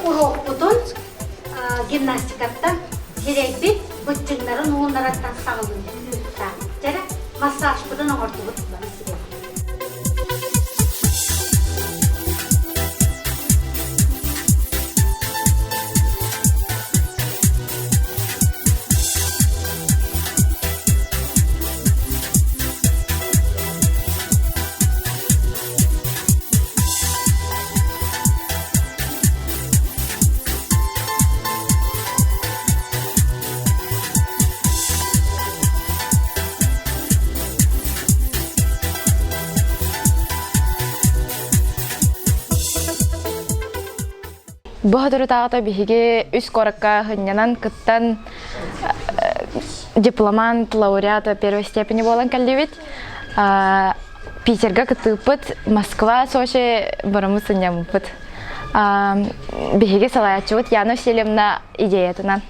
урок бутун гимнастикаттан жерекбит бүтчүнлөрүн уундараттан сагылын. Жара массаж бутун оңортубут. Баһадыры тағыта биһиге үс коракка хыннянан кыттан дипломант, лауреата первой степени болан кәлдебет. Питерга кытыппыт, Москва, Сочи барымыз сыннямыппыт. Биһиге салаячыбыт Яна Васильевна идеятынан.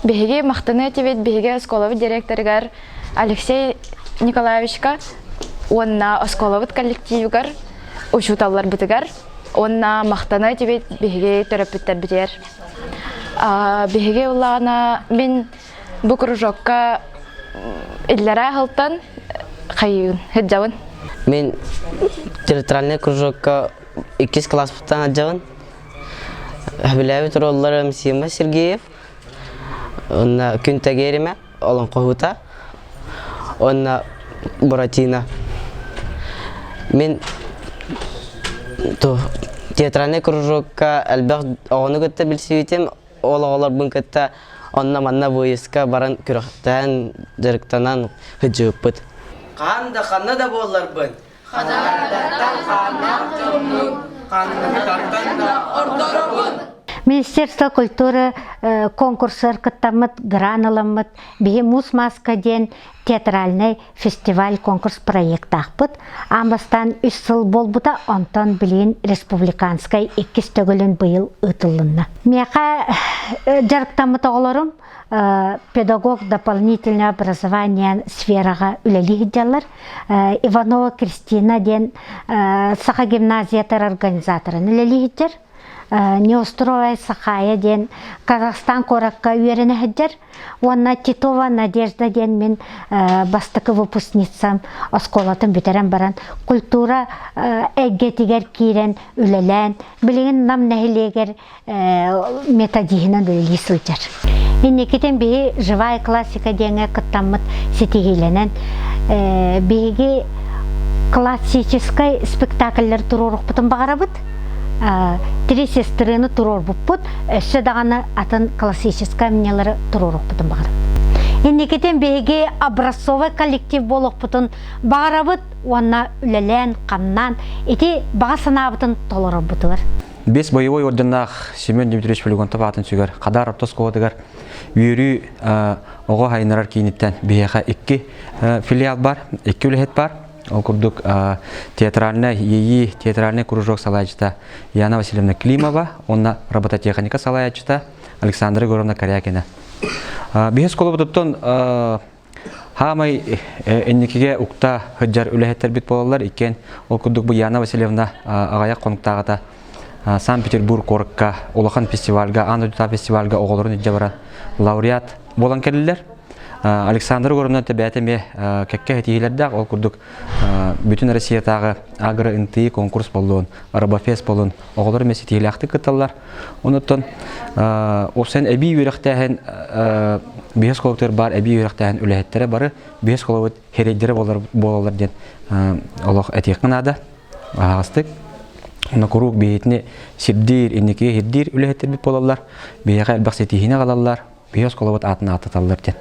Биһиге мақтаны этебет, биһиге осколовый директоргар Алексей Николаевичка, онна осколовый коллективгар, учуталлар бытыгар. Онна мақтана тибет биһиге терапевттер битер. Биһиге улана мен бу кружокка иллера халтан хайын хеджавын. Мен театральный кружокка 2 класстан аджавын. Хабилави туролларым Сима Сергеев. Онна Күнтагериме олон кохута. Онна Буратино. Мен театральный кружокка албах ону гытта билсибитим олар бункатта онна манна боеска баран күрәктән директанан хыҗыппыт. Канда да болар бын. Хадардан ханнак жомнун, кандыктан да ордорбын. Министерство культуры конкурсыр кыттамыт, гран аламыт, биһи мус маска ден театральный фестиваль конкурс проект ақпыт. Амбастан 3 сыл болбута онтон билин республиканскай 2 төгілін быйыл ытылынна. Меха жарықтамыт оғыларым педагог дополнительное образование сферага үлелі хиджалар. Иванова Кристина ден Саха гимназиятар организаторын үлелі хиджар. Неустроя Сахая ден Казахстан коракка үйеріне хеджер. Онна Титова Надежда ден мен бастықы выпускницам осколатын бітерен баран. Культура әггетігер кейрен үлелен. Білігін нам нәхілегер методихінен үлелі сылжар. Иннекетен бігі живая классика денге кыттамыт сетігеленен. Бігі классической спектакльлер тұруруқ бұтын бағарабыт. 3 сестрыны турор буппут, өссө дағаны атын классическая мнелары турорук бутын бағарабыт. Иннекетен беге образцовый коллектив болук бутын бағарабыт, онна үлелен, қамнан, эти баға санабытын толыры бутылар. Бес боевой орденнақ Семен Дмитриевич Полигонтов атын сүйгер, қадар аптос қоғадығар, үйірі оғы хайнарар кейініттен бейеға 2 филиал бар, 2 үлехет бар. Окурдук театральный кружок салаячта Яна Васильевна Климова, онна робототехника салаячта Александра Егоровна Корякина. Бихес колобутуттон хамай энникеге укта хыджар үлехеттер бит болалар икен. Окурдук бу Яна Васильевна агая конуктагата Санкт-Петербург коракка улахан фестивальга, Андута фестивальга оголорун иджабара лауреат болан келилер. Александр Егоровна тебетеме кекке хетилердак ол курдук бүтүн Россиядагы агро-инти конкурс болдун, Арабафест болдун, оголор месетилакты кыталлар. Онуттан опсен эби үйрөктәһен бес колоктор бар, эби үйрөктәһен үлехеттери бары, бес колобут хереддери болалар ден Аллах этикнада агастык. Оны курук бейтне сирдир, иннеке хирдир үлехеттер бит болалар. Бияга албак сетихине калалар. Бес колобут атына ататаллар ден.